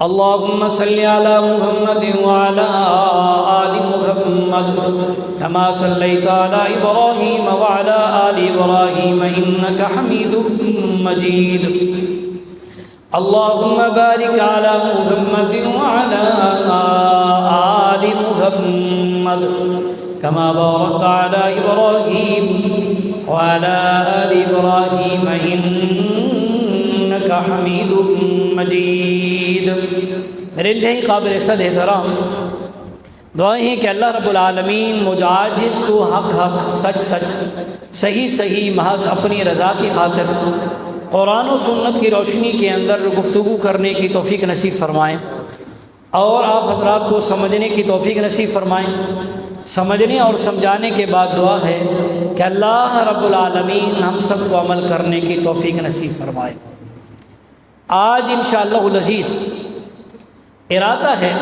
اللهم صل على محمد وعلى آل محمد كما صليت على إبراهيم وعلى آل إبراهيم إنك حميد مجيد اللهم بارك على محمد وعلى آل محمد كما باركت على إبراهيم وعلى آل إبراهيم إنك حميد مجيد۔ میرے انتہائی قابل صد احترام دعائیں ہیں کہ اللہ رب العالمین مجھ عاجز کو حق حق سچ سچ صحیح صحیح محض اپنی رضا کی خاطر قرآن و سنت کی روشنی کے اندر گفتگو کرنے کی توفیق نصیب فرمائیں، اور آپ حضرات کو سمجھنے کی توفیق نصیب فرمائیں۔ سمجھنے اور سمجھانے کے بعد دعا ہے کہ اللہ رب العالمین ہم سب کو عمل کرنے کی توفیق نصیب فرمائے۔ آج انشاءاللہ العزیز ارادہ ہے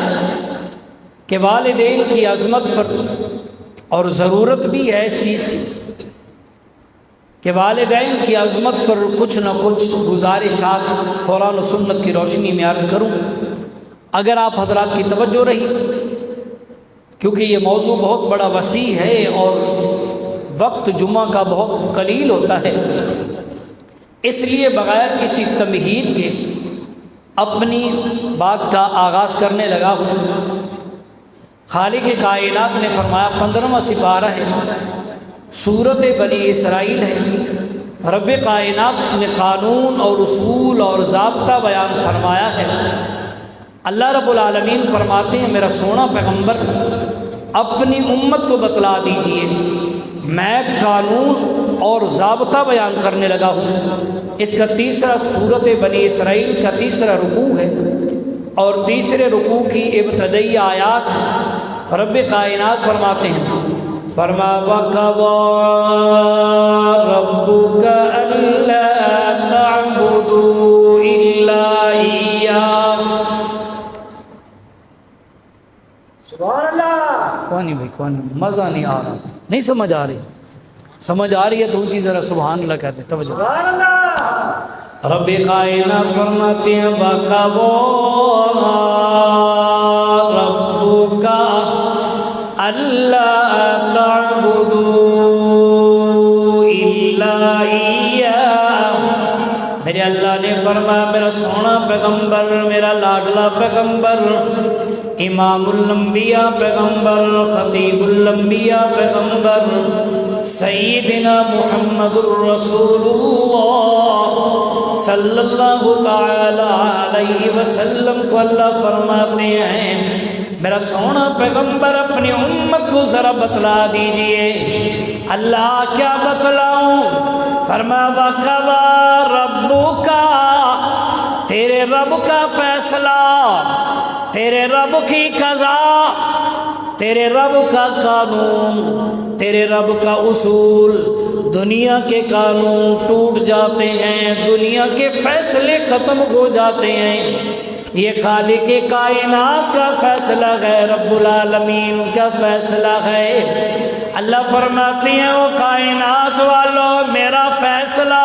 کہ والدین کی عظمت پر، اور ضرورت بھی ہے اس چیز کی کہ والدین کی عظمت پر کچھ نہ کچھ گزارشات قرآن و سنت کی روشنی میں عرض کروں، اگر آپ حضرات کی توجہ رہی، کیونکہ یہ موضوع بہت بڑا وسیع ہے اور وقت جمعہ کا بہت قلیل ہوتا ہے، اس لیے بغیر کسی تمہید کے اپنی بات کا آغاز کرنے لگا ہوں۔ خالق کائنات نے فرمایا، 15واں سپارہ ہے، سورت بنی اسرائیل ہے، رب کائنات نے قانون اور اصول اور ضابطہ بیان فرمایا ہے۔ اللہ رب العالمین فرماتے ہیں، میرا سونا پیغمبر اپنی امت کو بتلا دیجئے، میں قانون اور ضابطہ بیان کرنے لگا ہوں۔ اس کا تیسرا سورت بنی اسرائیل کا تیسرا رکوع ہے، اور تیسرے رکوع کی ابتدائی آیات ہیں۔ رب کائنات فرماتے ہیں، فرما وَقَضَى رَبُّكَ أَلَّا تَعْبُدُوا إِلَّا إِيَّاهُ۔ سبحان اللہ۔ کوانی بھائی کوانی، مزہ نہیں آ رہا، نہیں سمجھ آ رہی؟ سمجھ آ رہی ہے تو اونچی ذرا سبحان اللہ کہتے ہیں، توجہ۔ سبحان اللہ۔ رب کائنات فرماتے ہیں، وَقَضَى رَبُّكَ أَلَّا تَعْبُدُوا إِلَّا إِيَّاهُ۔ میرے اللہ نے فرمایا، میرا سونا پیغمبر، میرا لاڈلا پیغمبر، امام الانبیاء پیغمبر، خطیب الانبیاء پیغمبر، سیدنا محمد الرسول اللہ صلی اللہ تعالی علیہ وسلم کو اللہ فرماتے ہیں، میرا سونا پیغمبر اپنی امت کو ذرا بتلا دیجئے۔ اللہ کیا بتلاؤں؟ فرمایا، وَقَضَى رَبُّكَ، تیرے رب کا فیصلہ، تیرے رب کی قضا، تیرے رب کا قانون، تیرے رب کا اصول۔ دنیا کے قانون ٹوٹ جاتے ہیں، دنیا کے فیصلے ختم ہو جاتے ہیں، یہ خالق کائنات کا فیصلہ ہے، رب العالمین کا فیصلہ ہے۔ اللہ فرماتے ہیں، وہ کائنات والوں، میرا فیصلہ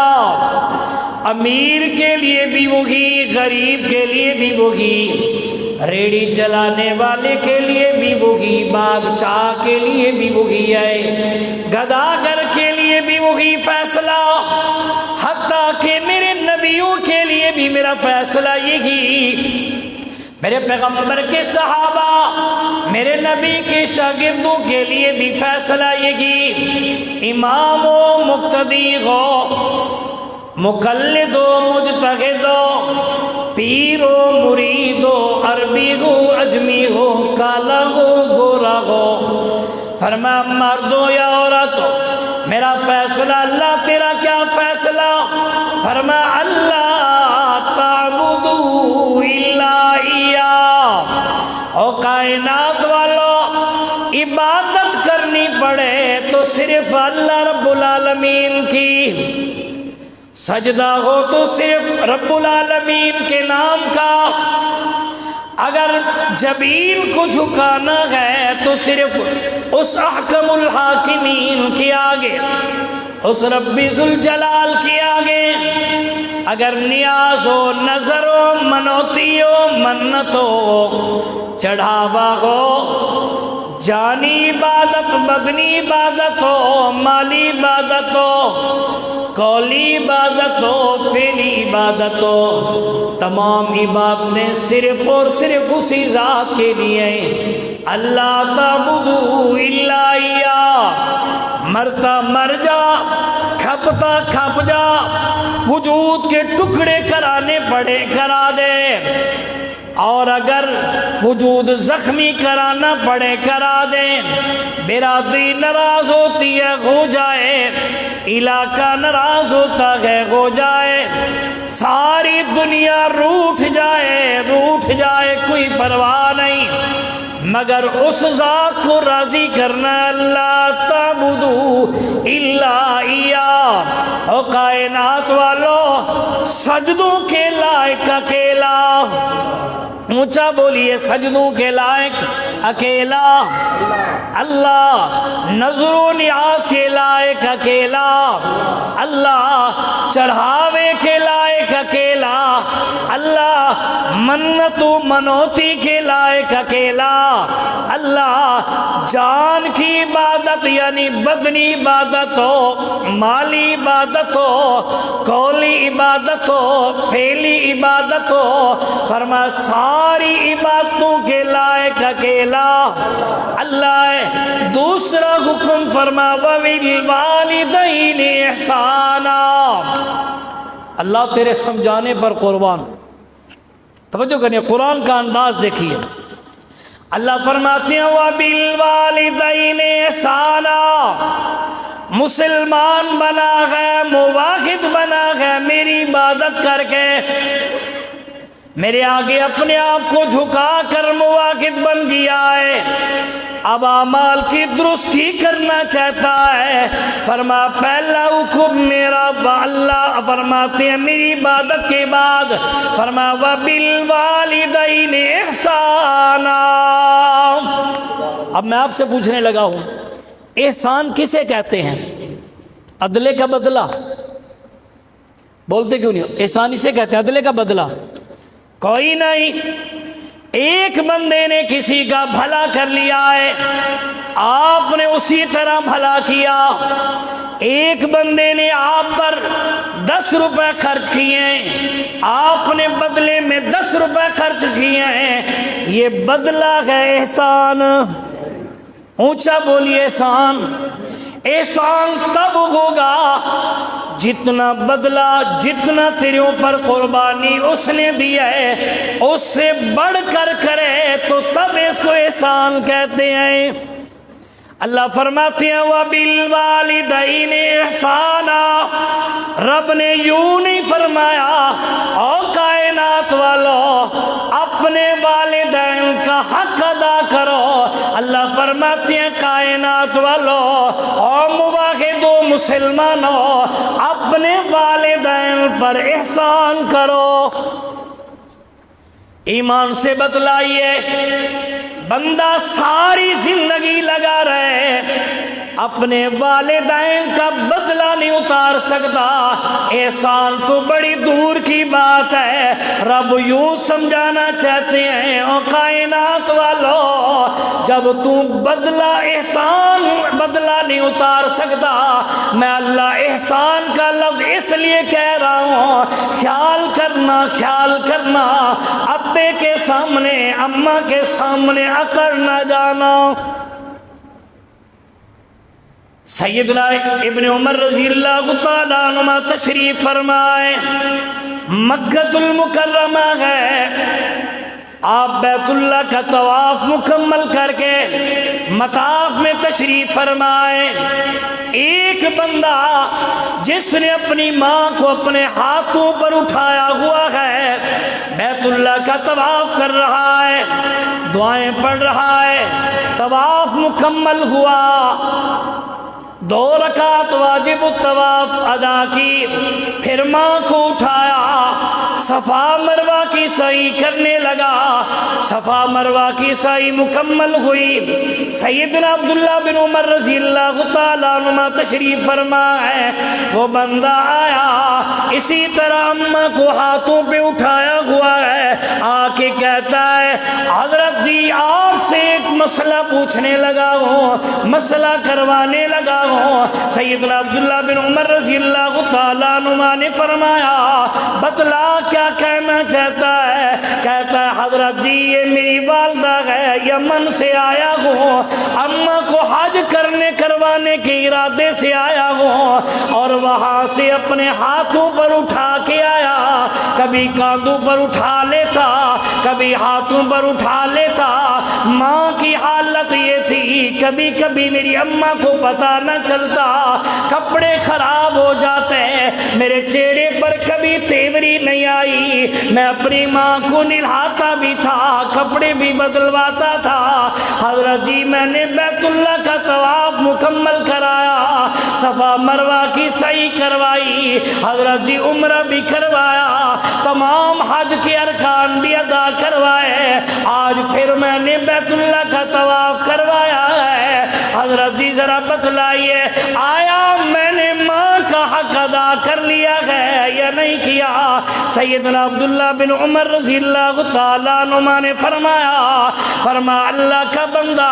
امیر کے لیے بھی وہی، غریب کے لیے بھی وہی، ریڑی چلانے والے کے لیے بھی وہی، بادشاہ کے لیے بھی وہی ہے، گداگر کے لیے بھی وہی فیصلہ، حتیٰ کہ میرے نبیوں کے لیے بھی میرا فیصلہ یہی، میرے پیغمبر کے صحابہ، میرے نبی کے شاگردوں کے لیے بھی فیصلہ یہی، امام و مقتدی ہو، مقلد و مجتہد ہو، پیر و مرید ہو، عربی ہو عجمی ہو، کالا ہو گورا ہو، فرمایا مرد ہو یا عورت ہو، میرا فیصلہ اللہ، تیرا کیا فیصلہ؟ فرمایا اللہ تعبدوا الا ایاہ، او کائنات والو، عبادت کرنی پڑے تو صرف اللہ رب العالمین کی، سجدہ ہو تو صرف رب العالمین کے نام کا، اگر جبین کو جھکانا ہے تو صرف اس احکم الحاکمین کے آگے، اس رب ذوالجلال کے آگے، اگر نیاز ہو نظر ہو منوتی ہو منت ہو چڑھاوا ہو جانی عبادت بدنی عبادت ہو مالی عبادت ہو قولی عبادت ہو فعلی عبادت ہو تمام عبادتیں صرف اور صرف اسی ذات کے لیے اللہ تعبدوا الا اياه مرتا مر جا کھپتا کھپ جا وجود کے ٹکڑے کرانے پڑے کرا دے اور اگر وجود زخمی کرانا پڑے کرا دے برادری ناراض ہوتی ہے ہو جائے علاقہ ناراض ہوتا ہے ہو جائے ساری دنیا روٹھ جائے کوئی پرواہ نہیں مگر اس ذات کو راضی کرنا اللہ تعبدوا الا اياه او کائنات والو سجدوں کے لائق اکیلا اونچا بولیے سجدوں کے لائق اکیلا اللہ نظر و نیاز کے لائق اکیلا اللہ چڑھاوے کے لائق اکیلا اللہ منت و منوتی کے لائق اکیلا اللہ جان کی عبادت یعنی بدنی عبادت ہو مالی عبادت ہو قولی عبادت ہو فعلی عبادت ہو فرما ساری عبادتوں کے لائق اکیلا اللہ ہے دوسرا حکم فرما وَبِالْوَالِدَيْنِ إِحْسَانًا اللہ تیرے سمجھانے پر قربان توجہ کریں قرآن کا انداز دیکھیے اللہ فرماتے ہیں وَبِالْوَالِدَيْنِ إِحْسَانًا مسلمان بنا ہے موحد بنا ہے میری عبادت کر کے میرے آگے اپنے آپ کو جھکا کر موحد بن گیا ہے اب اعمال کی درستی کرنا چاہتا ہے فرما پہلا حکم میرا اللہ فرماتے ہیں میری عبادت کے بعد فرما وَبِالْوَالِدَيْنِ إِحْسَانًا اب میں آپ سے پوچھنے لگا ہوں احسان کسے کہتے ہیں عدلے کا بدلہ بولتے کیوں نہیں احسان اسے کہتے ہیں عدلے کا بدلہ کوئی نہیں ایک بندے نے کسی کا بھلا کر لیا ہے آپ نے اسی طرح بھلا کیا ایک بندے نے آپ پر 10 روپے خرچ کیے ہیں آپ نے بدلے میں 10 روپے خرچ کیے ہیں یہ بدلہ ہے احسان اونچا بولیے احسان احسان تب ہوگا جتنا بدلہ جتنا تیرے اوپر قربانی اس نے دیا ہے اس سے بڑھ کر کرے تو تب اس کو احسان کہتے ہیں اللہ فرماتے ہیں وَبِالْوَالِدَيْنِ إِحْسَانًا رب نے یوں نہیں فرمایا او کائنات والو اپنے والدین کا حق ادا کرو اللہ فرماتے ہیں کائنات والو او موحدو مسلمانو اپنے والدین پر احسان کرو ایمان سے بتلائیے بندہ ساری زندگی لگا رہے اپنے والدین کا بدلہ نہیں اتار سکتا احسان تو بڑی دور کی بات ہے رب یوں سمجھانا چاہتے ہیں او کائنات والو جب تو احسان بدلہ نہیں اتار سکتا میں اللہ احسان کا لفظ اس لیے کہہ رہا ہوں خیال کرنا ابے کے سامنے اماں کے سامنے اکڑ نہ جانا سیدنا ابن عمر رضی اللہ تعالیٰ عنہ تشریف فرمائے مکہ المکرمہ ہے آپ بیت اللہ کا طواف مکمل کر کے مطاف میں تشریف فرمائے ایک بندہ جس نے اپنی ماں کو اپنے ہاتھوں پر اٹھایا ہوا ہے بیت اللہ کا طواف کر رہا ہے دعائیں پڑھ رہا ہے طواف مکمل ہوا 2 رکعت واجب الطواف ادا کی پھر ماں کو اٹھایا صفا مروا کی سعی کرنے لگا، صفا مروا کی سعی مکمل ہوئی، سیدنا عبداللہ بن عمر رضی اللہ تعالیٰ عنہ تشریف فرما ہے، وہ بندہ آیا اسی طرح اماں کو ہاتھوں پہ اٹھایا ہوا ہے، آ کے کہتا ہے حضرت جی آپ سے ایک مسئلہ پوچھنے لگا ہوں، مسئلہ کروانے لگا ہوں۔ سیدنا عبداللہ بن عمر رضی اللہ تعالیٰ عنہ نے فرمایا بتلا کیا کہنا چاہتا ہے؟ کہتا ہے حضرت جی یہ میری والدہ ہے، یمن سے آیا ہوں، اماں کو حج کروانے کے ارادے سے آیا ہوں، اور وہاں سے اپنے ہاتھوں پر اٹھا کے آیا، کبھی کاندھوں پر اٹھا لیتا، کبھی ہاتھوں پر اٹھا لیتا۔ ماں کی حالت یہ تھی کبھی کبھی میری اماں کو پتہ نہ چلتا، کپڑے خراب ہو جاتے، میرے چہرے پر کبھی تیوری نہیں آئی، میں اپنی ماں کو نہلاتا بھی تھا، کپڑے بھی بدلواتا تھا۔ حضرت جی میں نے بیت اللہ کا طواف مکمل کرایا، صفا مروہ کی سعی کروائی، حضرت جی عمرہ بھی کروایا، تمام حج کے ارکان بھی ادا کروائے، آج پھر میں نے بیت اللہ کا طواف کروایا ہے۔ حضرت جی ذرا بتلائیے آیا میں نے ماں کا حق ادا کر لیا ہے یا نہیں کیا؟ سیدنا عبداللہ بن عمر رضی اللہ تعالیٰ عنہ نے فرمایا اللہ کا بندہ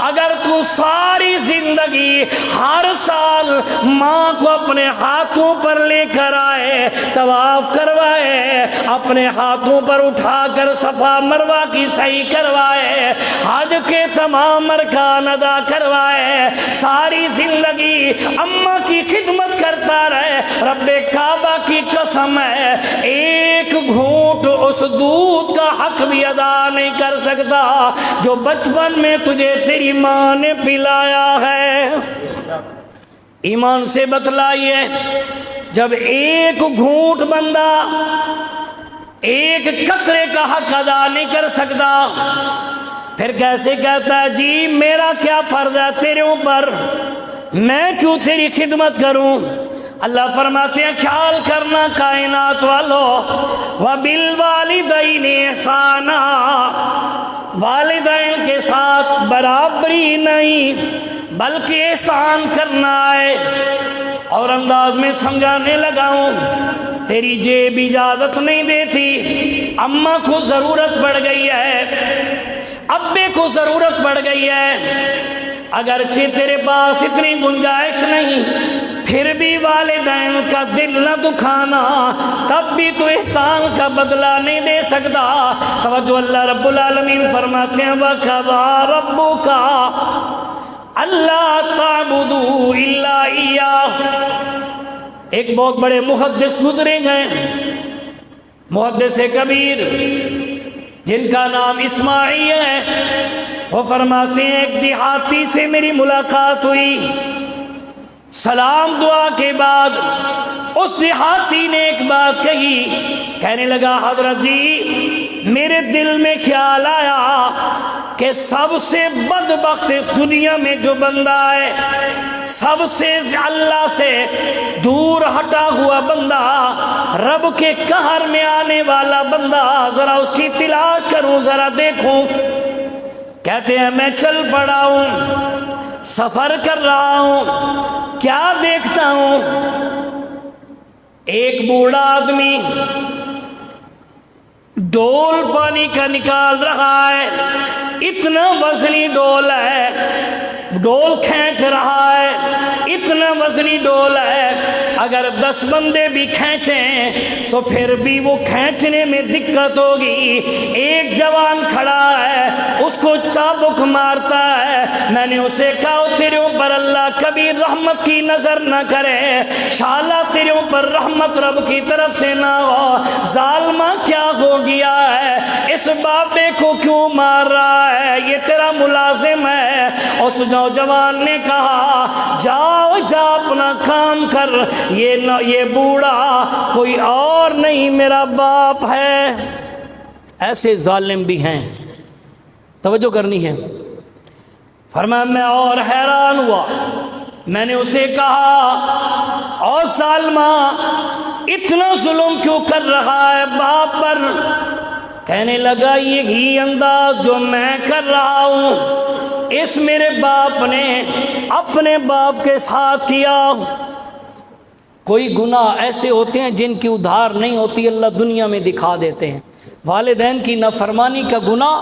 اگر تو ساری زندگی ہر سال ماں کو اپنے ہاتھوں پر لے کر آئے، طواف کروائے، اپنے ہاتھوں پر اٹھا کر صفا مروہ کی سعی کروائے، حج کے تمام ارکان ادا کروائے، ساری زندگی اماں کی خدمت کرتا رہے، رب کعبہ کی قسم ہے ایک گھونٹ اس دودھ کا حق بھی ادا نہیں کر سکتا جو بچپن میں تجھے تیری ماں نے پلایا ہے۔ ایمان سے بتلائیے جب ایک گھونٹ بندہ ایک قطرے کا حق ادا نہیں کر سکتا، پھر کیسے کہتا ہے جی میرا کیا فرض ہے تیرے اوپر، میں کیوں تیری خدمت کروں؟ اللہ فرماتے ہیں خیال کرنا کائنات والو وَبِالْوَالِدَيْنِ احسانا، والدین کے ساتھ برابری نہیں بلکہ احسان کرنا ہے۔ اور انداز میں سمجھانے لگا ہوں، تیری جیب اجازت نہیں دیتی، اماں کو ضرورت پڑ گئی ہے، ابے کو ضرورت پڑ گئی ہے، اگرچہ تیرے پاس اتنی گنجائش نہیں پھر بھی والدین کا دل نہ دکھانا، تب بھی تو احسان کا بدلہ نہیں دے سکتا۔ توجہ اللہ رب العالمین فرماتے ہیں وَقَضَىٰ رَبُّكَ أَلَّا تَعْبُدُوا إِلَّا إِيَّاهُ۔ ایک بہت بڑے محدث گزرے گئے، محدث کبیر جن کا نام اسماعیل ہے، وہ فرماتے ہیں ایک دیہاتی سے میری ملاقات ہوئی، سلام دعا کے بعد اس دیہاتی نے ایک بات کہی، کہنے لگا حضرت جی میرے دل میں خیال آیا کہ سب سے بدبخت اس دنیا میں جو بندہ ہے، سب سے اللہ سے دور ہٹا ہوا بندہ، رب کے قہر میں آنے والا بندہ، ذرا اس کی تلاش کروں، ذرا دیکھوں۔ کہتے ہیں میں چل پڑا ہوں، سفر کر رہا ہوں، کیا دیکھتا ہوں، ایک بوڑھا آدمی ڈول پانی کا نکال رہا ہے، اتنا وزنی ڈول ہے، ڈول کھینچ رہا ہے، اتنا وزنی ڈول ہے، اگر 10 بندے بھی کھینچیں تو پھر بھی وہ کھینچنے میں دقت ہوگی۔ ایک جوان کھڑا ہے، اس کو چابک مارتا ہے، میں نے اسے کہا تیرے اوپر اللہ کبھی رحمت کی نظر نہ کرے، شالا تیرے اوپر رحمت رب کی طرف سے نہ ہو، ظالمہ کیا ہو گیا ہے، اس بابے کو کیوں مار رہا ہے، یہ تیرا ملازم ہے۔ اس نوجوان نے کہا جاؤ جا اپنا کام کر، یہ بوڑھا کوئی اور نہیں میرا باپ ہے۔ ایسے ظالم بھی ہیں، توجہ کرنی ہے۔ فرمایا میں اور حیران ہوا، میں نے اسے کہا او سالمہ اتنا ظلم کیوں کر رہا ہے باپ پر؟ کہنے لگا یہی انداز جو میں کر رہا ہوں اس میرے باپ نے اپنے باپ کے ساتھ کیا۔ کوئی گناہ ایسے ہوتے ہیں جن کی ادھار نہیں ہوتی، اللہ دنیا میں دکھا دیتے ہیں۔ والدین کی نافرمانی کا گناہ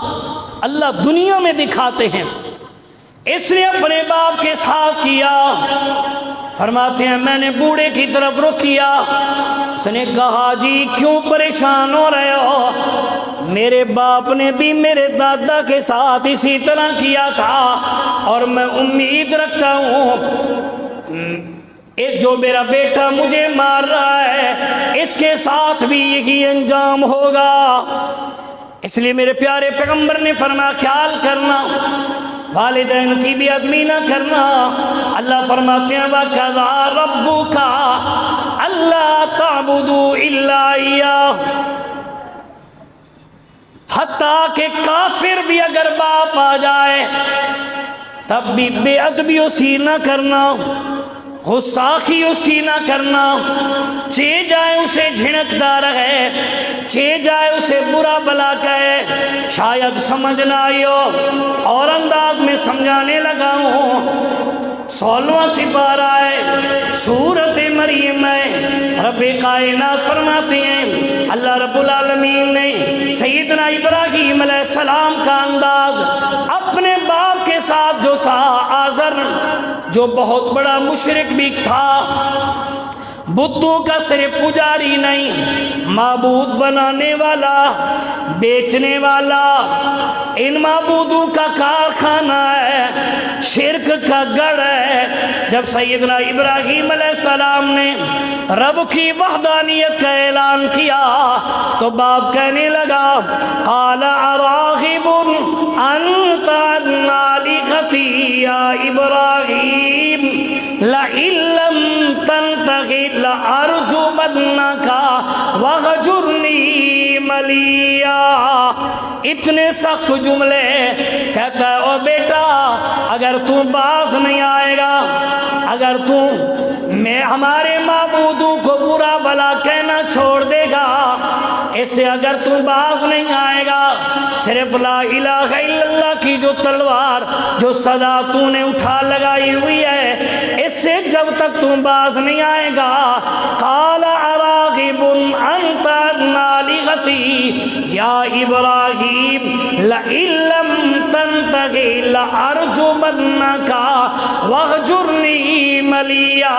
اللہ دنیا میں دکھاتے ہیں۔ اس نے اپنے باپ کے ساتھ کیا۔ فرماتے ہیں میں نے بوڑھے کی طرف رخ کیا، اس نے کہا جی کیوں پریشان ہو رہے ہو؟ میرے باپ نے بھی میرے دادا کے ساتھ اسی طرح کیا تھا، اور میں امید رکھتا ہوں جو میرا بیٹا مجھے مار رہا ہے اس کے ساتھ بھی یہی انجام ہوگا۔ اس لیے میرے پیارے پیغمبر نے فرمایا خیال کرنا، والدین کی بھی ادبی نہ کرنا۔ اللہ فرماتے ہیں وَقَضَىٰ رَبُّكَ أَلَّا تَعْبُدُوا إِلَّا إِيَّاهُ، حتیٰ کہ کافر بھی اگر باپ آ جائے تب بھی بے ادبی اس کی نہ کرنا، گستاخی اس کی نہ کرنا، چے جائے اسے جھڑکتا رہے، چے جائے اسے برا بلا کہے۔ شاید سمجھ نہ آئی ہو اور انداز میں سمجھانے لگا ہوں۔ 16واں سپارہ ہے سورۃ مریم ہے۔ رب کائنات فرماتے ہیں اللہ رب العالمین نے سیدنا ابراہیم علیہ السلام کا انداز اپنے باپ کے ساتھ جو تھا، آزر جو بہت بڑا مشرک بھی تھا، بتوں کا صرف پجاری نہیں، معبود بنانے والا، بیچنے والا، ان معبودوں کا کارخانہ ہے، شرک کا گڑھ ہے۔ جب سیدنا ابراہیم علیہ السلام نے رب کی وحدانیت کا اعلان کیا تو باپ کہنے لگا قال اراغب انت عن آلہتی یا ابراہیم لئن لم تنتہ لأرجمنک وہجرنی ملیا۔ اتنے سخت جملے کہتا ہے او بیٹا اگر تو باز نہیں آئے گا، اگر تو میں ہمارے معبودوں کو برا بلا کہنا چھوڑ دے گا، اس سے اگر تو باز نہیں آئے گا، صرف لا الہ الا اللہ کی جو تلوار جو صدا تو نے اٹھا لگائی ہوئی ہے، اس سے جب تک تو باز نہیں آئے گا قال اراغب انت عن آلہتی یا ابراہیم لئن لم تنتہ لأرجمنک وہجرنی ملیا۔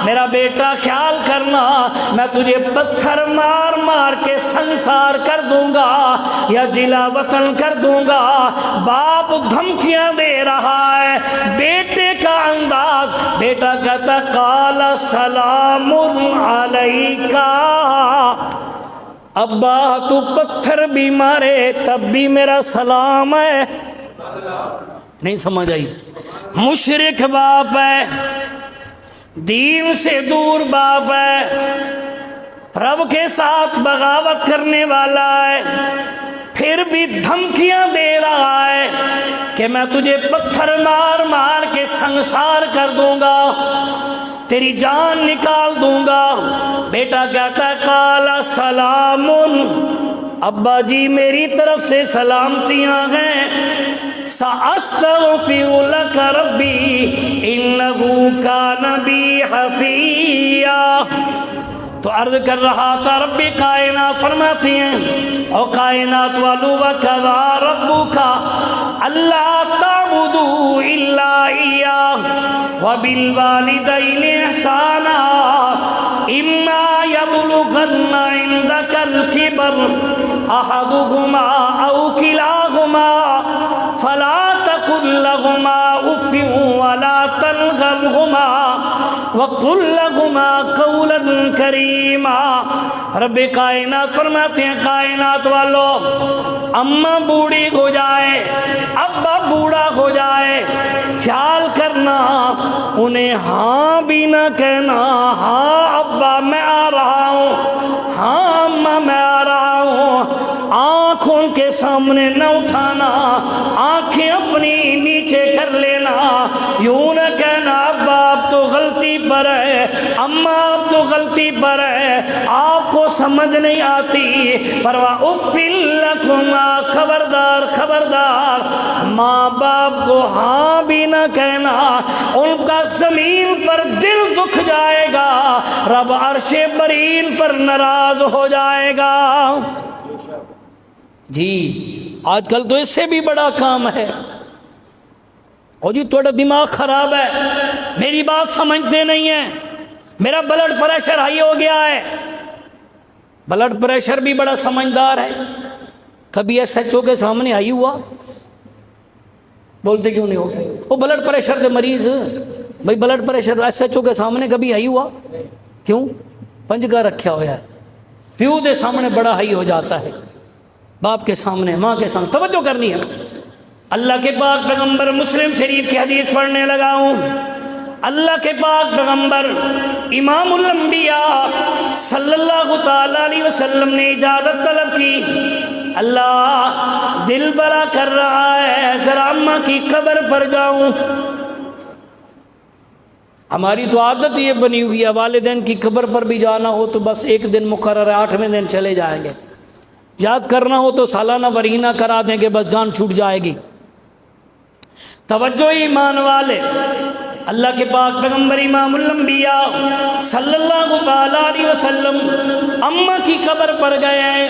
میرا بیٹا خیال کرنا میں تجھے پتھر مار مار کے سنسار کر دوں گا یا جلا وطن کر دوں گا۔ باپ دھمکیاں دے رہا ہے، بیٹے کا انداز، بیٹا کہتا قال سلام علیکا، ابا تو پتھر بھی مارے تب بھی میرا سلام ہے۔ نہیں سمجھ آئی؟ مشرک باپ ہے، دین سے دور باپ ہے، رب کے ساتھ بغاوت کرنے والا ہے، پھر بھی دھمکیاں دے رہا ہے کہ میں تجھے پتھر مار مار کے سنسار کر دوں گا، تیری جان نکال دوں گا۔ بیٹا کہتا ہے قال سلام، ابا جی میری طرف سے سلامتیاں ہیں، سأستغفر لك ربی انہ کان بی حفیا۔ تو عرض کر رہا تھا رب کائنات فرماتی ہیں او کائنات والو وَقَضَىٰ رَبُّكَ أَلَّا تَعْبُدُوا إِلَّا إِيَّاهُ وَبِالْوَالِدَيْنِ إِحْسَانًا إِمَّا يَبْلُغَنَّ عِندَكَ الْكِبَرَ أَحَدُهُمَا أَوْ كِلَاهُمَا فَلَا تَقُل لَّهُمَا أُفٍّ وَلَا تَنْهَرْهُمَا وَقُل لَّهُمَا قَوْلًا كَرِيمًا۔ رب کائنات فرماتے ہیں کائنات والو، اماں بوڑھی ہو جائے، ابا بوڑھا ہو جائے، خیال کرنا انہیں ہاں بھی نہ کہنا، ہاں ابا میں آ رہا ہوں، ہاں اماں میں آ رہا ہوں، آنکھوں کے سامنے نہ اٹھانا، آنکھیں اپنی نیچے کر لینا، یوں نہ کہنا ابا اب تو غلطی پر ہے، اما آپ تو غلطی پر ہے، آپ کو سمجھ نہیں آتی، فرما اُفِّل لَكُمَا، خبردار خبردار، ماں باپ کو ہاں بھی نہ کہنا، ان کا زمین پر دل دکھ جائے گا، رب عرش برین پر ناراض ہو جائے گا۔ جی آج کل تو اس سے بھی بڑا کام ہے۔ او جی تھوڑا دماغ خراب ہے، میری بات سمجھتے نہیں ہیں، میرا بلڈ پریشر ہائی ہو گیا ہے۔ بلڈ پریشر بھی بڑا سمجھدار ہے، کبھی ایس ایچ او کے سامنے ہائی ہوا؟ بولتے کیوں نہیں ہو؟ وہ بلڈ پریشر کے مریض، بھائی blood pressure S H O کے سامنے کبھی ہائی ہوا؟ کیوں؟ پنجگا رکھا ہوا ہے، پیو دے سامنے بڑا ہائی ہو جاتا ہے، باپ کے سامنے، ماں کے سامنے۔ توجہ کرنی ہے، اللہ کے پاک پیغمبر مسلم شریف کی حدیث پڑھنے لگا ہوں۔ اللہ کے پاک پیغمبر امام الانبیاء صلی اللہ تعالی علیہ وسلم نے اجازت طلب کی، اللہ دل بڑا کر رہا ہے، ذرا اماں کی قبر پر جاؤں۔ ہماری تو عادت یہ بنی ہوئی ہے، والدین کی قبر پر بھی جانا ہو تو بس ایک دن مقرر ہے، 8ویں دن چلے جائیں گے، یاد کرنا ہو تو سالانہ ورینہ کرا دیں گے، بس جان چھوٹ جائے گی۔ توجہ ایمان والے، اللہ کے پاک پیغمبر امام الانبیاء صلی اللہ تعالی علیہ وسلم اماں کی قبر پر گئے ہیں،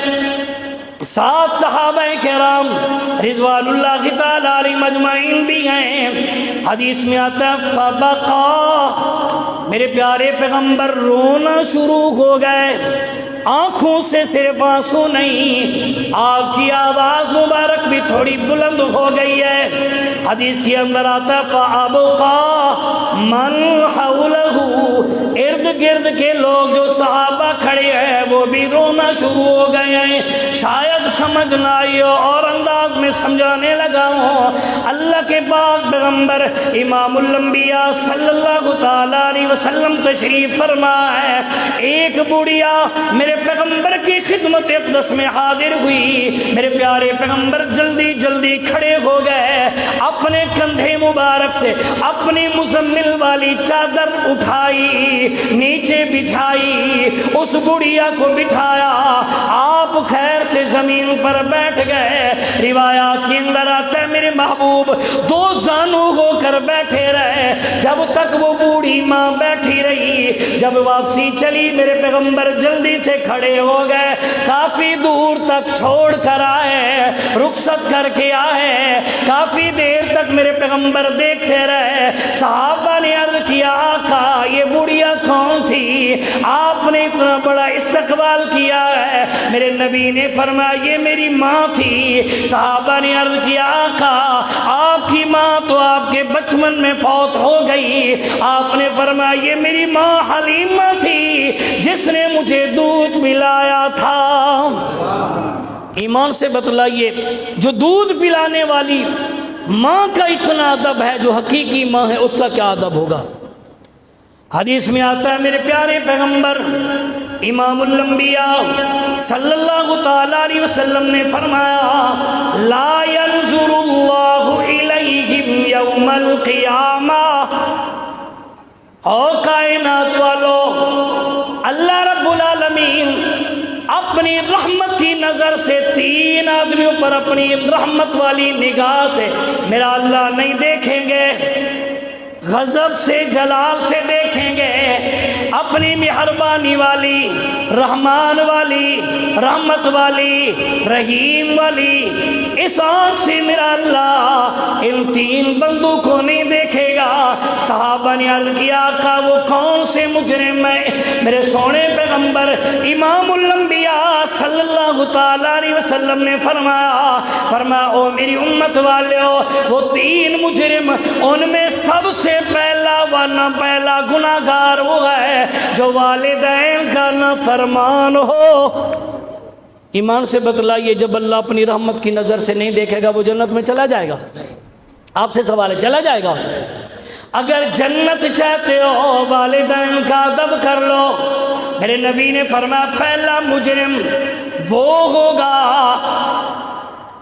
ساتھ صحابہ کرام رضوان اللہ تعالی علیہ مجمعین بھی ہیں۔ حدیث میں آتا ہے فبقا، میرے پیارے پیغمبر رونا شروع ہو گئے، آنکھوں سے صرف آنسو نہیں، آپ کی آواز مبارک بھی تھوڑی بلند ہو گئی ہے۔ حدیث کے اندر آتا فَأَبْقَى مَنْ حَوْلَهُ، ارد گرد کے لوگ جو صحابہ کھڑے ہیں وہ بھی رونا شروع ہو گئے ہیں۔ شاید سمجھ نہ آئی ہو اور انداز میں سمجھانے لگا ہوں، اللہ کے پاک پیغمبر امام الانبیاء صلی اللہ تعالی علیہ وسلم تشریف فرما ہے، ایک بڑھیا میرے پیغمبر کی خدمت اقدس میں حاضر ہوئی، میرے پیارے پیغمبر جلدی جلدی کھڑے ہو گئے، اپنے کندھے مبارک سے اپنی مزمل والی چادر اٹھائی، نیچے بٹھائی، اس بڑھیا کو بٹھایا، آپ خیر سے زمین پر بیٹھ گئے۔ روایات کے اندر آتا ہے میرے محبوب دو زانو ہو کر بیٹھے رہے جب تک وہ بوڑھی ماں بیٹھی رہی۔ جب واپسی چلی میرے پیغمبر جلدی سے کھڑے ہو گئے، کافی دور تک چھوڑ کر آئے، رخصت کر کے آئے، کافی دیر تک میرے پیغمبر دیکھتے رہے۔ صحابہ نے عرض کیا آقا یہ بڑھیا کون تھی، آپ نے اتنا بڑا استقبال کیا ہے؟ میرے نبی نے فرمایا یہ میری ماں تھی۔ صحابہ نے عرض کیا آقا آپ کی ماں تو آپ کے بچپن میں فوت ہو گئی۔ آپ نے فرمایا یہ میری ماں حلیمہ تھی جس نے مجھے دودھ پلایا تھا۔ ایمان سے بتلائیے جو دودھ پلانے والی ماں کا اتنا ادب ہے، جو حقیقی ماں ہے اس کا کیا ادب ہوگا؟ حدیث میں آتا ہے میرے پیارے پیغمبر امام الانبیاء صلی اللہ تعالی علیہ وسلم نے فرمایا لا ينظر اللہ الیہم یوم القیامہ، او کائنات والو، اللہ رب العالمین اپنی رحمت کی نظر سے 3 آدمیوں پر اپنی رحمت والی نگاہ سے میرا اللہ نہیں دیکھیں گے، غضب سے جلال سے دیکھیں گے، اپنی مہربانی والی، رحمان والی، رحمت والی، رحیم والی اس آنکھ سے میرا اللہ ان 3 بندوں کو نہیں دیکھے گا۔ صحابہ نے عرض کیا آقا وہ کون سے مجرم ہیں؟ میرے سونے پیغمبر امام الانبیاء صلی اللہ تعالی علیہ وسلم نے فرمایا او میری امت والو، وہ 3 مجرم، ان میں سب سے پہلا ورنہ پہلا گناہگار وہ ہے جو والدین کا نافرمان ہو۔ ایمان سے بتلائیے جب اللہ اپنی رحمت کی نظر سے نہیں دیکھے گا وہ جنت میں چلا جائے گا؟ آپ سے سوال ہے چلا جائے گا؟ اگر جنت چاہتے ہو والدین کا ادب کر لو۔ میرے نبی نے فرمایا پہلا مجرم وہ ہوگا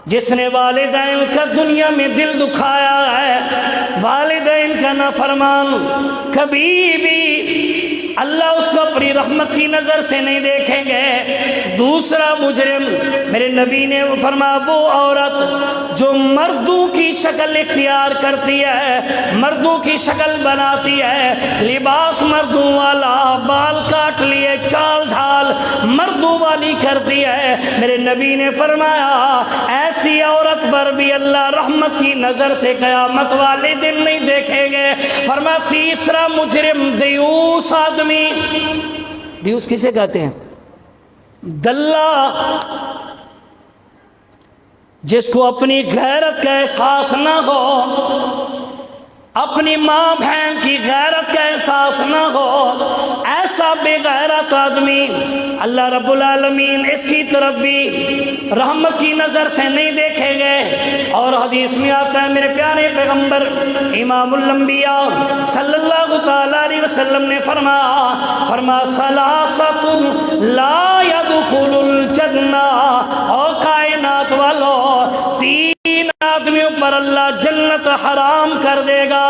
جس نے والدین کا دنیا میں دل دکھایا ہے، والدین کا نافرمان کبھی بھی اللہ اس کو اپنی رحمت کی نظر سے نہیں دیکھیں گے۔ دوسرا مجرم، میرے نبی نے فرمایا وہ عورت جو مردوں کی شکل اختیار کرتی ہے، مردوں کی شکل بناتی ہے، لباس مردوں والا، بال کاٹ لیے، چال ڈھال مردوں والی کرتی ہے، میرے نبی نے فرمایا ایسی عورت پر بھی اللہ رحمت کی نظر سے قیامت والے دن نہیں دیکھیں گے۔ فرمایا تیسرا مجرم دیوس آدمی، دیوس کسے کہتے ہیں؟ دلہ، جس کو اپنی غیرت کا احساس نہ ہو، اپنی ماں بہن کی غیرت کا احساس نہ ہو، ایسا بے غیرت آدمی اللہ رب العالمین اس کی طرف بھی رحمت کی نظر سے نہیں دیکھیں گے۔ اور حدیث میں آتا ہے میرے پیارے پیغمبر امام الانبیاء صلی اللہ تعالی علیہ وسلم نے فرمایا ثلاثۃ لا يدخل الجنہ، او کائنات والو تین آدمیوں پر اللہ جنت حرام کر دے گا،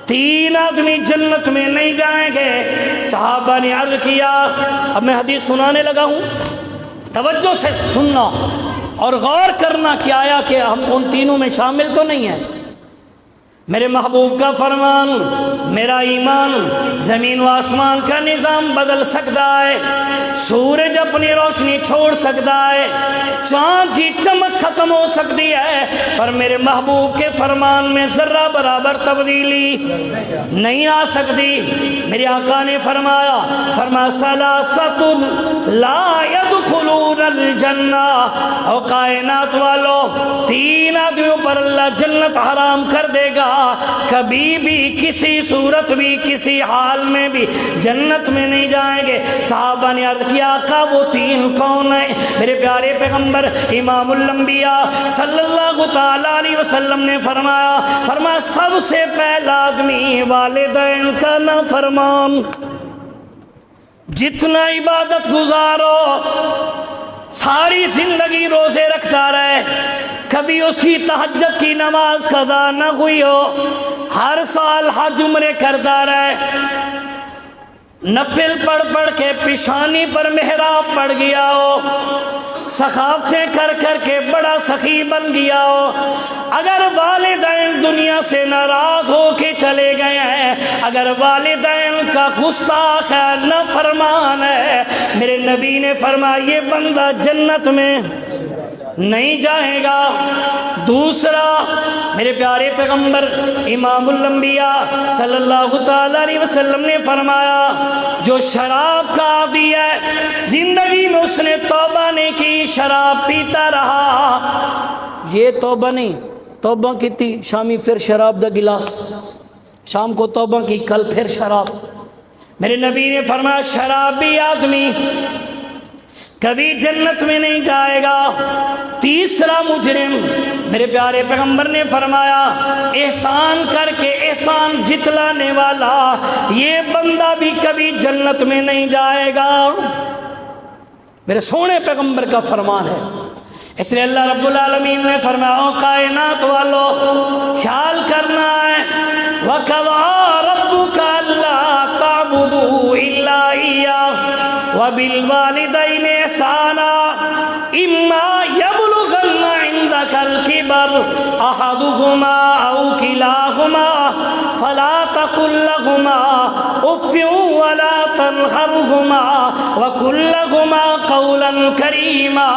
تین آدمی جنت میں نہیں جائیں گے۔ صحابہ نے عرض کیا، اب میں حدیث سنانے لگا ہوں، توجہ سے سننا اور غور کرنا کہ آیا کہ ہم ان تینوں میں شامل تو نہیں ہیں۔ میرے محبوب کا فرمان، میرا ایمان زمین و آسمان کا نظام بدل سکتا ہے، سورج اپنی روشنی چھوڑ سکتا ہے، چاند کی چمک ختم ہو سکتی ہے، پر میرے محبوب کے فرمان میں ذرہ برابر تبدیلی نہیں آ سکتی۔ میرے آقا نے فرمایا ثلاثۃ لا يدخلون الجنہ، او کائنات والو تین آدمیوں پر اللہ جنت حرام کر دے گا، کبھی بھی کسی صورت بھی کسی حال میں بھی جنت میں نہیں جائیں گے۔ صحابہ نے عرض کیا آقا وہ تین کون ہیں؟ میرے پیارے پیغمبر امام الانبیاء صلی اللہ تعالی علیہ وسلم نے فرمایا سب سے پہلا آدمی والدین کا نافرمان، جتنا عبادت گزارو، ساری زندگی روزے رکھتا رہے، کبھی اس کی تہجد کی نماز قضا نہ ہوئی ہو، ہر سال حج عمرے کرتا رہے، نفل پڑھ کے پیشانی پر محراب پڑ گیا ہو، سخاوتیں کر کے بڑا سخی بن گیا ہو، اگر والدین دنیا سے ناراض ہو کے چلے گئے ہیں، اگر والدین کا گستاخ ہے، نافرمان ہے، میرے نبی نے فرمایا یہ بندہ جنت میں نہیں جائے گا۔ دوسرا میرے پیارے پیغمبر امام الانبیاء صلی اللہ تعالی علیہ وسلم نے فرمایا جو شراب کا عادی ہے، زندگی میں اس نے توبہ نہیں کی، شراب پیتا رہا، یہ توبہ نہیں، توبہ کی تھی شامی پھر شراب دا گلاس، شام کو توبہ کی کل پھر شراب۔ میرے نبی نے فرمایا شرابی آدمی کبھی جنت میں نہیں جائے گا۔ تیسرا مجرم میرے پیارے پیغمبر نے فرمایا احسان کر کے احسان جتلانے والا، یہ بندہ بھی کبھی جنت میں نہیں جائے گا۔ میرے سونے پیغمبر کا فرمان ہے، اس لیے اللہ رب العالمین نے فرمایا او کائنات والو خیال کرنا ہے، وَقَضَىٰ رَبُّكَ أَلَّا تَعْبُدُوا إِلَّا إِيَّاهُ وَبِالْوَالِدَيْنِ إِحْسَانًا إِمَّا يَبْلُغَنَّ عِندَكَ الْكِبَرَ أَحَدُهُمَا أَوْ كِلَاهُمَا فَلَا تَقُل لَّهُمَا أُفٍّ وَلَا تَنْهَرْهُمَا وَقُل لَّهُمَا قَوْلًا كَرِيمًا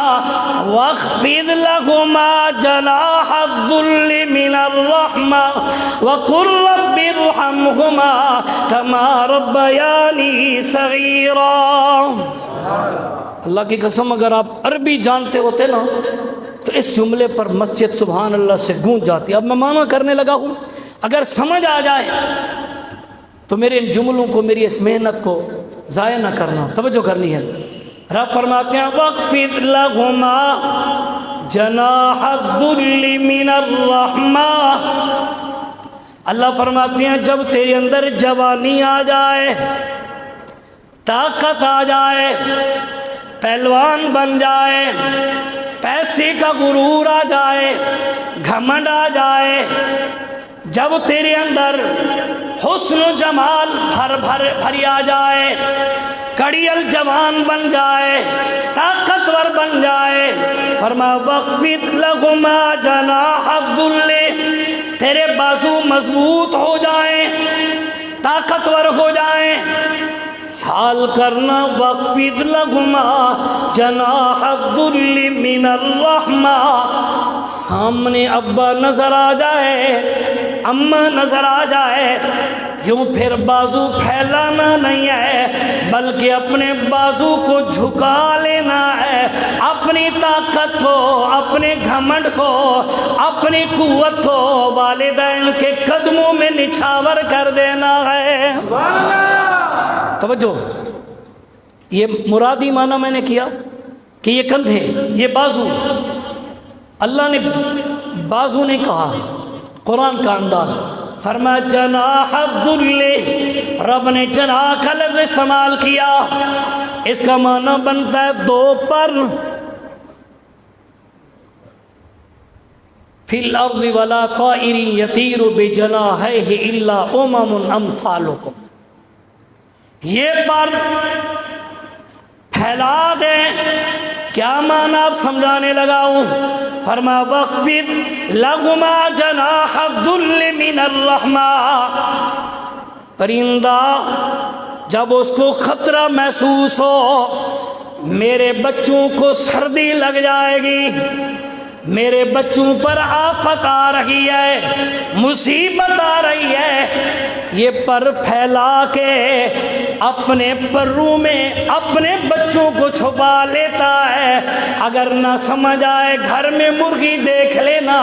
وَاخْفِضْ لَهُمَا جَنَاحَ الذُّلِّ مِنَ الرَّحْمَةِ وَقُل رَّبِّ ارْحَمْهُمَا كَمَا رَبَّيَانِي صَغِيرًا۔ اللہ کی قسم اگر آپ عربی جانتے ہوتے نا تو اس جملے پر مسجد سبحان اللہ سے گونج جاتی۔ اب میں معنی کرنے لگا ہوں، اگر سمجھ آ جائے تو میرے ان جملوں کو، میری اس محنت کو ضائع نہ کرنا، توجہ کرنی ہے۔ رب فرماتے ہیں وَاخْفِضْ لَهُمَا جَنَاحَ الذُّلِّ مِنَ الرَّحْمَةِ، اللہ فرماتے ہیں جب تیرے اندر جوانی آ جائے، طاقت آ جائے، پہلوان بن جائے، پیسے کا غرور آ جائے، گھمنڈ آ جائے، جب تیرے اندر حسن و جمال بھری آ جائے، کڑیل جوان بن جائے، طاقتور بن جائے، فرمایا وَخْفِضْ لَهُمَا جَنَاحَ الذُّلِّ، تیرے بازو مضبوط ہو جائیں، طاقتور ہو جائیں، خیال کرنا وَخْفِضْ لَهُمَا جَنَاحَ الذُّلِّ مِنَ الرَّحْمَةِ، سامنے ابا نظر آ جائے، اماں نظر آ جائے، یوں پھر بازو پھیلانا نہیں ہے بلکہ اپنے بازو کو جھکا لینا ہے، اپنی طاقت کو، اپنے گھمنڈ کو، اپنی قوت کو والدین کے قدموں میں نچھاور کر دینا ہے۔ سبحان اللہ۔ توجہ، یہ مرادی معنی میں نے کیا کہ یہ کندھے، یہ بازو، اللہ نے بازو نے کہا، قرآن کا انداز، فرمایا جناح الذل، رب نے جناح کا لفظ استعمال کیا، اس کا معنی بنتا ہے دو پر، فی الارض ولا طائر یطیر بجناحیہ الا امم امثالکم، یہ پر پھیلا دیں، کیا معنی آپ سمجھانے لگا ہوں؟ فرمایا وَخْفِضْ لَهُمَا جَنَاحَ الذُّلِّ مِنَ الرَّحْمَةِ، پرندہ جب اس کو خطرہ محسوس ہو، میرے بچوں کو سردی لگ جائے گی، میرے بچوں پر آفت آ رہی ہے، مصیبت آ رہی ہے، یہ پر پھیلا کے اپنے پروں میں اپنے بچوں کو چھپا لیتا ہے، اگر نہ سمجھ آئے گھر میں مرغی دیکھ لینا،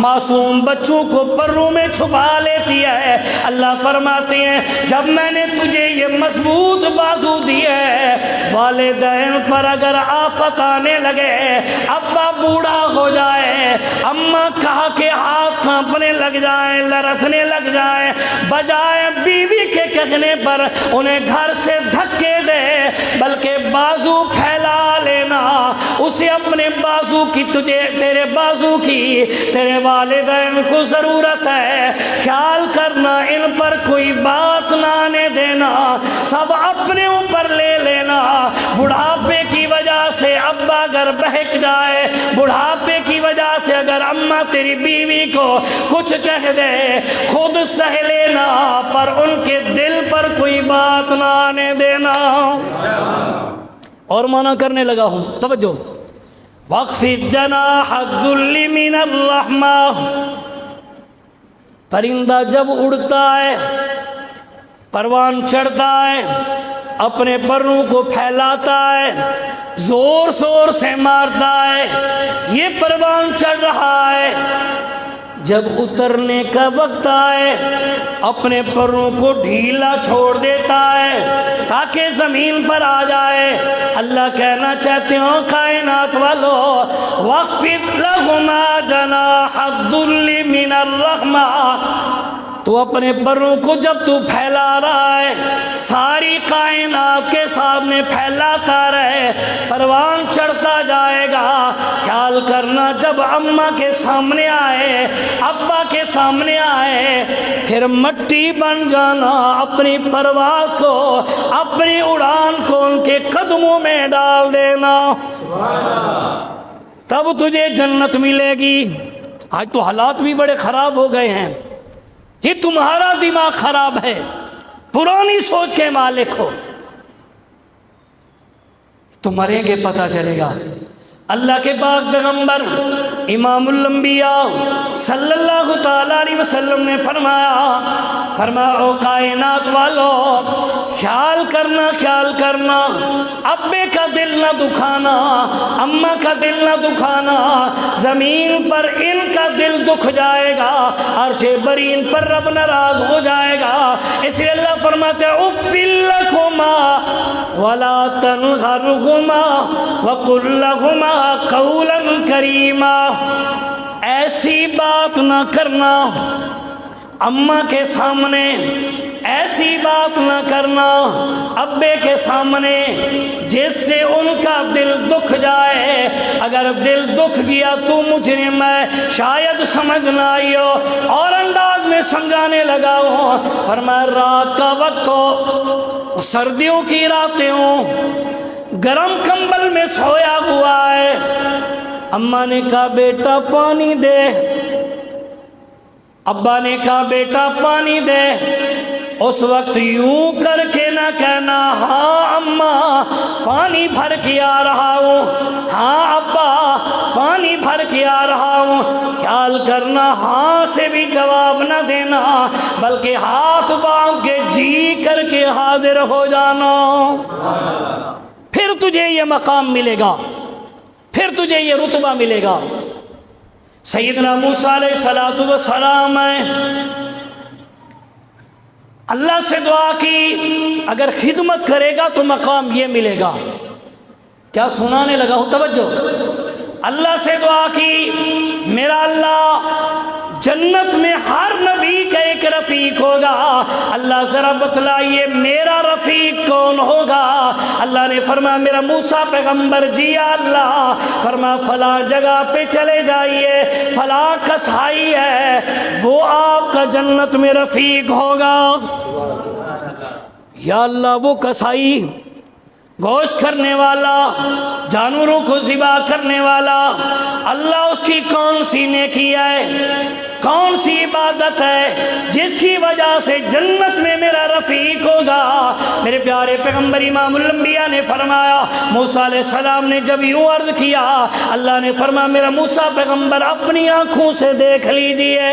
معصوم بچوں کو پروں میں چھپا لیتی ہے۔ اللہ فرماتے ہیں جب میں نے تجھے یہ مضبوط بازو دی ہے، والدین پر اگر آفت آنے لگے، ابا بوڑھا ہو جائے، اماں کہا کہ ہاتھ کانپنے لگ جائیں، لرزنے لگ جائیں، بجائے بیوی کے کہنے پر انہیں گھر سے دھکے دے، بلکہ بازو پھیلا لینا، اسے اپنے بازو کی، تجھے تیرے بازو کی تیرے والدین کو ضرورت ہے، خیال کرنا ان پر کوئی بات نہ آنے دینا، سب اپنے اوپر لے لینا۔ بڑھاپے کی وجہ سے ابا اگر بہک جائے، بڑھاپے کی وجہ سے اگر اماں تیری بیوی کو کچھ کہہ دے، خود سہ لینا، پر ان کے دل پر کوئی بات نہ آنے دینا۔ اور معنی کرنے لگا ہوں، توجہ، وَخْفِضْ جَنَاحَ الذُّلِّ مِنَ الرَّحْمَةِ، پرندہ جب اڑتا ہے، پروان چڑھتا ہے، اپنے پروں کو پھیلاتا ہے، زور زور سے مارتا ہے، یہ پروان چڑھ رہا ہے، جب اترنے کا وقت آئے اپنے پروں کو ڈھیلا چھوڑ دیتا ہے تاکہ زمین پر آ جائے۔ اللہ کہنا چاہتے ہو کائنات والو، وَخْفِضْ لَهُمَا جَنَاحَ الذُّلِّ مِنَ الرَّحْمَةِ، تو اپنے پروں کو جب تو پھیلا رہا ہے، ساری کائنات کے سامنے پھیلاتا رہے، پروان چڑھتا جائے گا، خیال کرنا جب اماں کے سامنے آئے، ابا کے سامنے آئے، پھر مٹی بن جانا، اپنی پرواز کو، اپنی اڑان کو ان کے قدموں میں ڈال دینا، تب تجھے جنت ملے گی۔ آج تو حالات بھی بڑے خراب ہو گئے ہیں، یہ تمہارا دماغ خراب ہے، پرانی سوچ کے مالک ہو، تو مریں گے پتہ چلے گا۔ اللہ کے پاک پیغمبر امام الانبیاء صلی اللہ تعالیٰ علیہ وسلم نے فرمایا او کائنات والو، خیال کرنا، ابے کا دل نہ دکھانا، اماں کا دل نہ دکھانا، زمین پر ان کا دل دکھ جائے گا، عرش برین پر رب ناراض ہو جائے گا، اس لیے اللہ فرماتے ہیں اُفٍّ لَكُمَا وَلَا تَنْهَرْهُمَا وَقُلْ لَهُمَا قَوْلًا كَرِيمًا، ایسی بات نہ کرنا اماں کے سامنے، ایسی بات نہ کرنا ابے کے سامنے جس سے ان کا دل دکھ جائے، اگر دل دکھ گیا تو مجرم ہے، شاید سمجھ نہ آئی ہو اور انداز میں میں سمجھانے لگا ہوں، فرمایا رات کا وقت ہو، سردیوں کی راتیں ہوں، گرم کمبل میں سویا ہوا ہے۔ اماں نے کہا بیٹا پانی دے، ابا نے کہا بیٹا پانی دے۔ اس وقت یوں کر کے نہ کہنا ہاں اماں پانی بھر کے آ رہا ہوں، ہاں ابا پانی بھر کے آ رہا ہوں، خیال کرنا ہاں سے بھی جواب نہ دینا، بلکہ ہاتھ باندھ کے جی کر کے حاضر ہو جانا، پھر تجھے یہ مقام ملے گا، پھر تجھے یہ رتبہ ملے گا۔ سیدنا موسیٰ علیہ السلام ہیں، اللہ سے دعا کی اگر خدمت کرے گا تو مقام یہ ملے گا۔ کیا سنانے لگا ہوں، توجہ۔ اللہ سے دعا کی میرا اللہ جنت میں ہر نبی کا ایک رفیق ہوگا، اللہ ذرا بتلائیے میرا رفیق کون ہوگا؟ اللہ نے فرمایا میرا موسیٰ پیغمبر جی اللہ، فرمایا فلاں جگہ پہ چلے جائیے، فلاں کسائی ہے وہ آپ کا جنت میں رفیق ہوگا۔ یا اللہ وہ کسائی، گوشت کرنے والا، جانوروں کو ذبح کرنے والا، اللہ اس کی کون سی نیکی ہے، کون سی عبادت ہے جس کی وجہ سے جنت میں میرا رفیق ہوگا؟ میرے پیارے پیغمبر امام الانبیاء نے فرمایا، موسیٰ علیہ السلام نے جب یوں عرض کیا، اللہ نے فرمایا میرا موسیٰ پیغمبر اپنی آنکھوں سے دیکھ لیجئے۔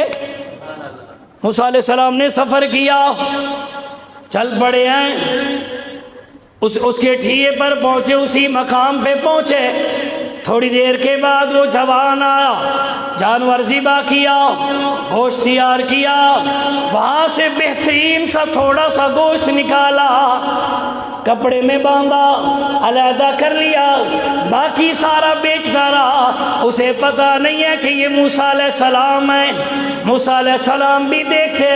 موسیٰ علیہ السلام نے سفر کیا، چل پڑے ہیں، اس کے ٹھیے پر پہنچے، اسی مقام پہ پہنچے۔ تھوڑی دیر کے بعد وہ جوان آیا، جانور ذبح کیا، گوشت تیار کیا، وہاں سے بہترین سا تھوڑا سا گوشت نکالا، کپڑے میں باندھا، علیحدہ کر لیا، باقی سارا بیچتا رہا۔ اسے پتہ نہیں ہے کہ یہ موسیٰ علیہ السلام ہے۔ موسیٰ علیہ السلام بھی دیکھتے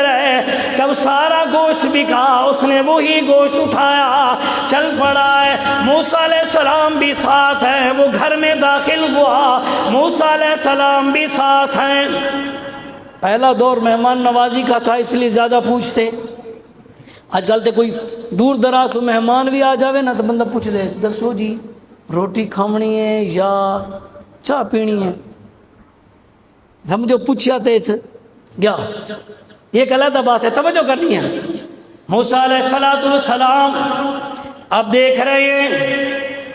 رہے، جب سارا گوشت بکا اس نے وہی گوشت اٹھایا، چل پڑا ہے۔ موسیٰ علیہ السلام بھی ساتھ ہیں، وہ گھر میں داخل ہوا، موسیٰ علیہ السلام بھی ساتھ ہیں۔ پہلا دور مہمان نوازی کا تھا، اس لیے زیادہ پوچھتے۔ آج کل تو کوئی دور دراز تو مہمان بھی آ جاوے نا تو بندہ پوچھ دے دسو جی روٹی کھانی ہے یا چاہ پینی ہے، ہم جو پوچھا تھے گیا، یہ ایک علیحدہ بات ہے، توجہ کرنی ہے۔ موسیٰ علیہ السلام اب دیکھ رہے ہیں،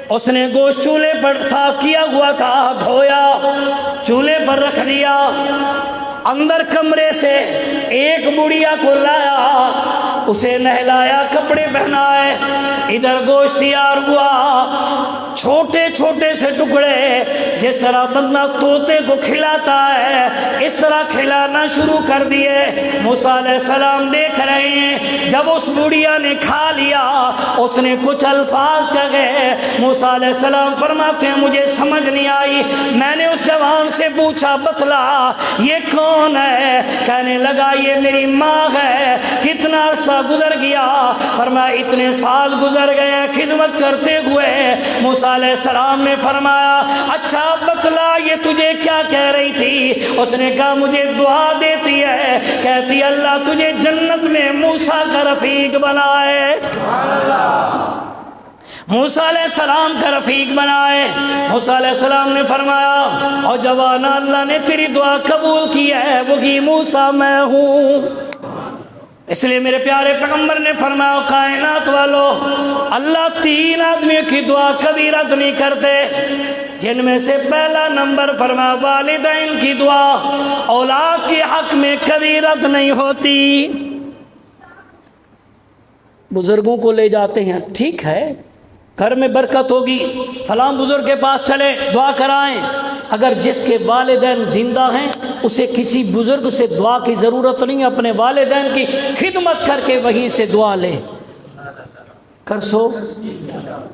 اس نے گوشت چولہے پر صاف کیا ہوا تھا، دھویا، چولہے پر رکھ دیا، اندر کمرے سے ایک بڑھیا کو لایا، اسے نہلایا، کپڑے پہنائے، ادھر گوشت تیار ہوا، چھوٹے چھوٹے سے ٹکڑے جس طرح بندہ طوطے کو کھلاتا ہے اس طرح کھلانا شروع کر دیے۔ موسیٰ علیہ السلام دیکھ رہے ہیں، جب اس بڑھیا نے کھا لیا اس نے کچھ الفاظ کہے، موسیٰ علیہ السلام فرماتے ہیں مجھے سمجھ نہیں آئی، میں نے اس جوان سے پوچھا بتلا یہ کون ہے؟ کہنے لگا یہ میری ماں ہے۔ کتنا عرصہ گزر گیا؟ فرمایا اتنے سال گزر گئے خدمت کرتے ہوئے۔ موسیٰ علیہ السلام نے فرمایا اچھا بتلا یہ تجھے کیا کہہ رہی تھی؟ اس نے کہا مجھے دعا دیتی ہے، کہتی اللہ تجھے جنت میں موسیٰ کا رفیق بنائے، موسیٰ علیہ السلام کا رفیق بنائے۔ موسیٰ علیہ السلام نے فرمایا اور جوانا اللہ نے تیری دعا قبول کی ہے، وہی موسیٰ میں ہوں۔ اس لیے میرے پیارے پیغمبر نے فرمایا کائنات والو اللہ 3 آدمیوں کی دعا کبھی رد نہیں کرتے، جن میں سے پہلا نمبر فرمایا والدین کی دعا اولاد کے حق میں کبھی رد نہیں ہوتی۔ بزرگوں کو لے جاتے ہیں، ٹھیک ہے گھر میں برکت ہوگی، فلاں بزرگ کے پاس چلے دعا کرائیں، اگر جس کے والدین زندہ ہیں اسے کسی بزرگ سے دعا کی ضرورت نہیں، اپنے والدین کی خدمت کر کے وہیں سے دعا لے کر سو۔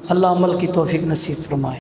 اللہ عمل کی توفیق نصیب فرمائے۔